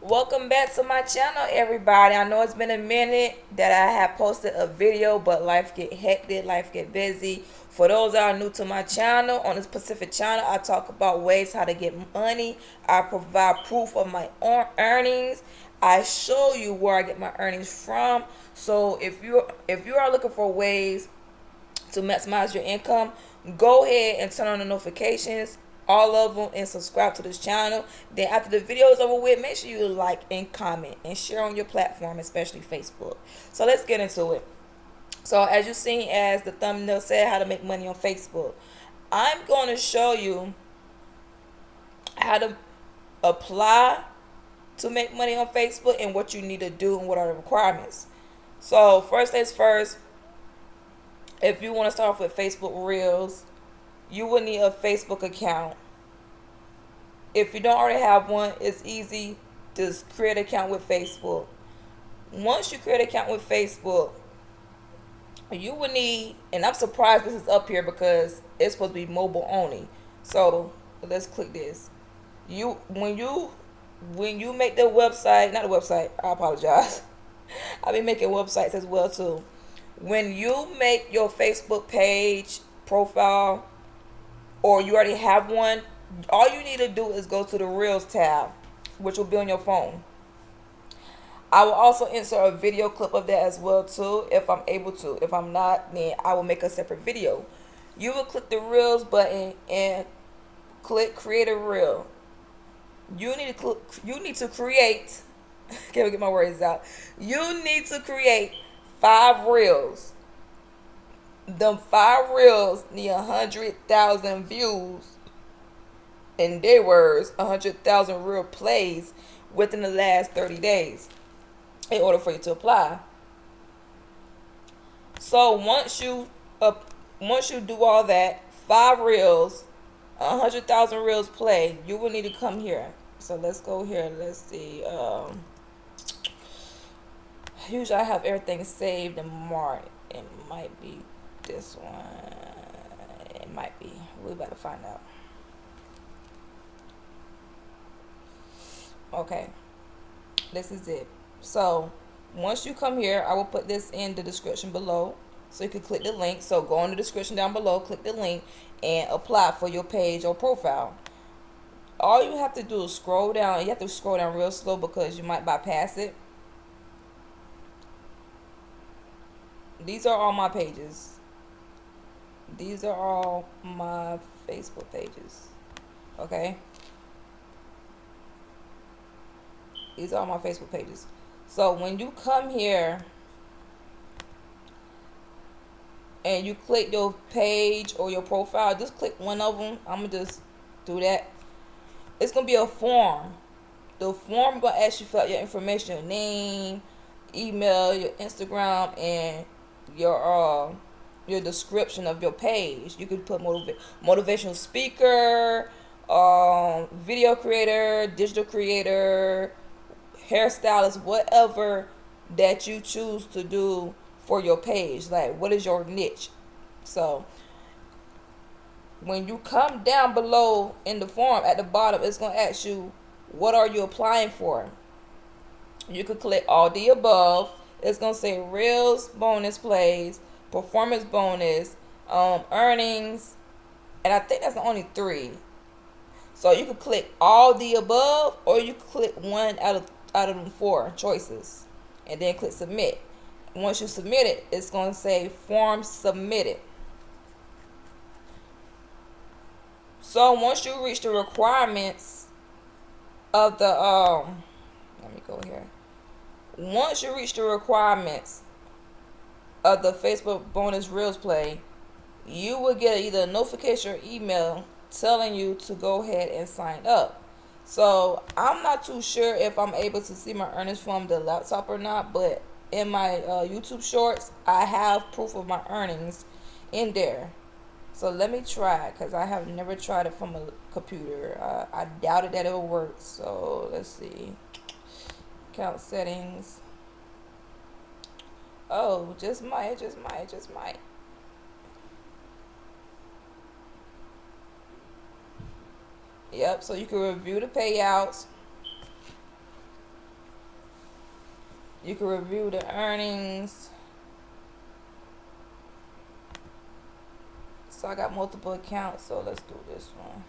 Welcome back to my channel, everybody. I know it's been a minute that I have posted a video, but life get hectic, life get busy. For those that are new to my channel, on this specific channel, I talk about ways how to get money. I provide proof of my earnings. I show you where I get my earnings from. So if you are looking for ways to maximize your income, go ahead and turn on the notifications, all of them, and subscribe to this channel. Then after the video is over with, make sure you like and comment and share on your platform, especially Facebook. So let's get into it. So as you seen, as the thumbnail said, how to make money on Facebook, I'm going to show you how to apply to make money on Facebook and what you need to do and what are the requirements. So first things first, if you want to start off with Facebook Reels, you will need a Facebook account. If you don't already have one, it's easy. Just create an account with Facebook. Once you create an account with Facebook, you will need, and I'm surprised this is up here because it's supposed to be mobile only. So let's click this. When you make the website, not the website, I apologize. I've been making websites as well too. When you make your Facebook page profile, or you already have one, all you need to do is go to the Reels tab, which will be on your phone. I will also insert a video clip of that as well too, if I'm able to. If I'm not, then I will make a separate video. You will click the Reels button and click create a reel. You need to create can't get my words out. You need to create 5 reels. Them 5 reels need 100,000 views. In their words, 100,000 real plays within the last 30 days in order for you to apply. So once you do all that, 5 reels, 100,000 reels play, you will need to come here. So let's go here. Let's see. Usually I have everything saved and marked. It might be this one. It might be. We better find out. Okay, this is it. So once you come here, I will put this in the description below, so you can click the link. So go in the description down below, click the link, and apply for your page or profile. All you have to do is scroll down. You have to scroll down real slow because you might bypass it. These are all my pages. These are all my Facebook pages. Okay, these are all my Facebook pages. So when you come here and you click your page or your profile, just click one of them. I'm gonna just do that. It's gonna be a form. The form gonna ask you for your information, your name, email, your Instagram, and your description of your page. You could put motivational speaker, video creator, digital creator, hairstylist, whatever that you choose to do for your page. Like, what is your niche? So when you come down below in the form at the bottom, it's going to ask you, what are you applying for? You could click all the above. It's going to say reels, bonus plays, performance bonus, earnings, and I think that's the only 3. So you could click all the above, or you could click one out of them 4 choices, and then click submit. Once you submit it, it's going to say form submitted. So once you reach the requirements of the let me go here. Once you reach the requirements of the Facebook bonus reels play, you will get either a notification or email telling you to go ahead and sign up. So I'm not too sure if I'm able to see my earnings from the laptop or not, but in my YouTube shorts, I have proof of my earnings in there. So let me try it, because I have never tried it from a computer. I doubted that it would work. So let's see. Account settings. Oh, just might. Yep, so you can review the payouts. You can review the earnings. So I got multiple accounts, so let's do this one.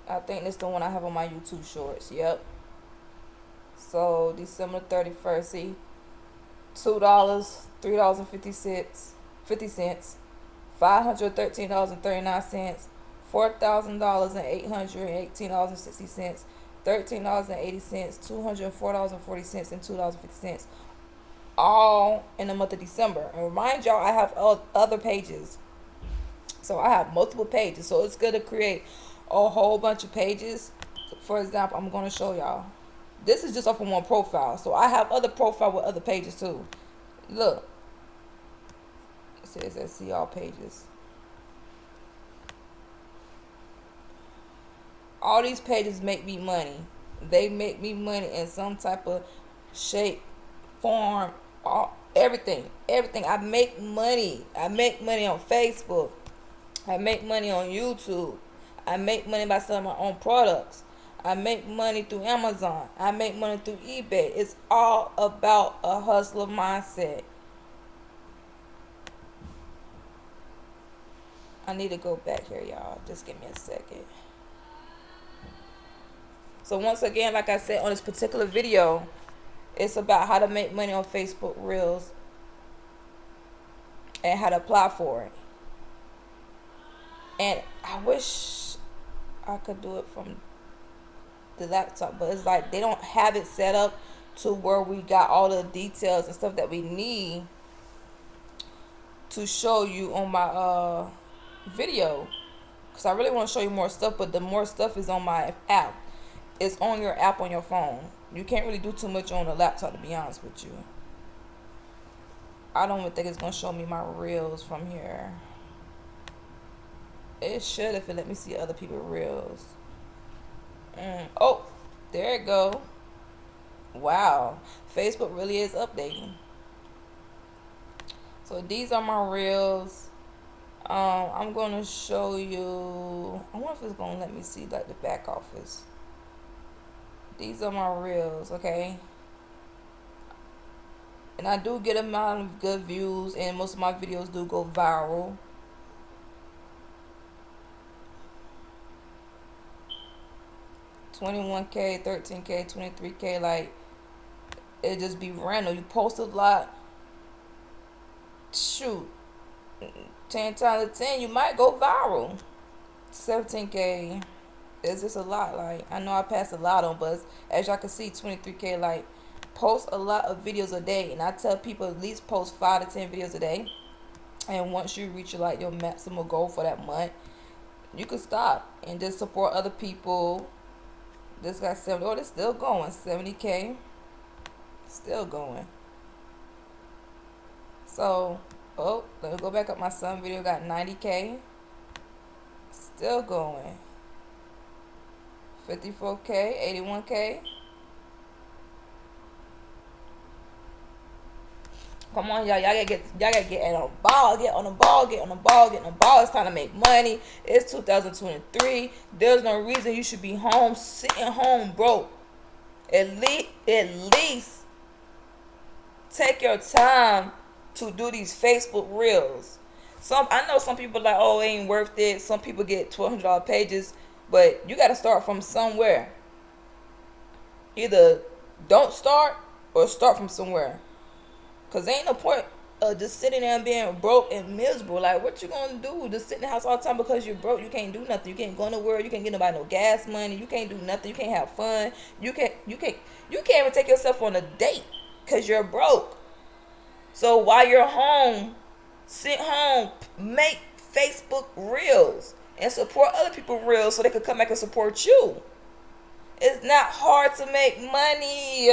I think this is the one I have on my YouTube shorts. Yep. So December 31st, see, $2, $3.50, $513.39, $4,818.60, $13.80, $204.40, and $2.50, all in the month of December. And remind y'all, I have other pages, so I have multiple pages. So it's good to create a whole bunch of pages. For example, I'm going to show y'all. This is just off of one profile, so I have other profile with other pages too. Look, it says that see all pages. All these pages make me money. They make me money in some type of shape, form, everything. I make money. I make money on Facebook. I make money on YouTube. I make money by selling my own products. I make money through Amazon. I make money through eBay. It's all about a hustler mindset. I need to go back here, y'all. Just give me a second. So once again, like I said, on this particular video, it's about how to make money on Facebook Reels and how to apply for it. And I wish I could do it from the laptop, but it's like they don't have it set up to where we got all the details and stuff that we need to show you on my video, because I really want to show you more stuff, but the more stuff is on my app. It's on your app on your phone. You can't really do too much on the laptop, to be honest with you. I don't even think it's gonna show me my reels from here. It should if it let me see other people's reels. Oh, there it go. Wow, Facebook really is updating. So these are my reels. I'm gonna show you. I wonder if it's gonna let me see like the back office. These are my reels, okay? And I do get a amount of good views, and most of my videos do go viral. $21K, $13K, $23K, like it just be random. You post a lot, shoot, 10 times out of 10 you might go viral. $17K is just a lot. Like I know I passed a lot on, but as y'all can see, $23K. Like post a lot of videos a day, and I tell people at least post 5 to 10 videos a day. And once you reach like your maximum goal for that month, you can stop and just support other people. This got 70. Oh, it's still going. 70K. Still going. So, oh, let me go back up. My son video got 90K. Still going. 54K. 81K. Come on, y'all. Y'all gotta get on the ball. Get on the ball. Get on the ball. Get on the ball. It's time to make money. It's 2023. There's no reason you should be home, sitting home broke. At least take your time to do these Facebook Reels. I know some people like, oh, it ain't worth it. Some people get $1,200 pages, but you gotta start from somewhere. Either don't start or start from somewhere. Cause there ain't no point just sitting there and being broke and miserable. Like, what you gonna do? Just sit in the house all the time because you're broke. You can't do nothing. You can't go nowhere. You can't get nobody no gas money. You can't do nothing. You can't have fun. You can't even take yourself on a date because you're broke. So while you're home, sit home, make Facebook Reels and support other people Reels so they could come back and support you. It's not hard to make money.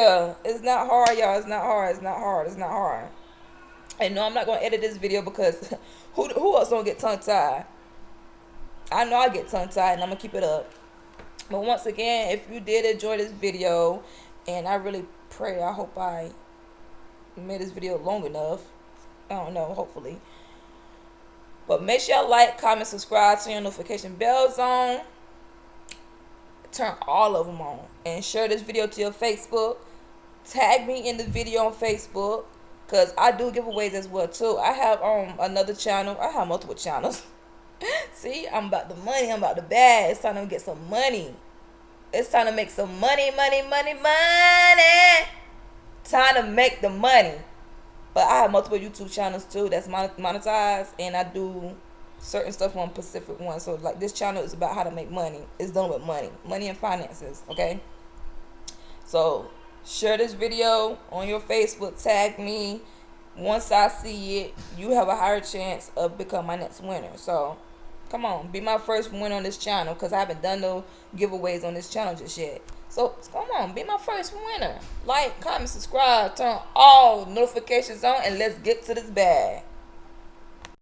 It's not hard, y'all. It's not hard. It's not hard. It's not hard. And no, I'm not going to edit this video because who else don't get tongue-tied? I know I get tongue-tied, and I'm going to keep it up. But once again, if you did enjoy this video, and I really pray, I hope I made this video long enough. I don't know, hopefully. But make sure y'all like, comment, subscribe, turn your notification bells on. turn all of them on. And share this video to your Facebook. Tag me in the video on Facebook, because I do giveaways as well too. I have another channel. I have multiple channels. See, I'm about the money. I'm about the bag. It's time to get some money. It's time to make some money. Time to make the money. But I have multiple YouTube channels too that's monetized, and I do certain stuff on specific ones. So like this channel is about how to make money. It's done with money and finances. Okay. So share this video on your Facebook. Tag me. Once I see it, you have a higher chance of becoming my next winner. So come on, be my first winner on this channel, because I haven't done no giveaways on this channel just yet. So come on, be my first winner. Like, comment, subscribe, turn all notifications on, and let's get to this bag.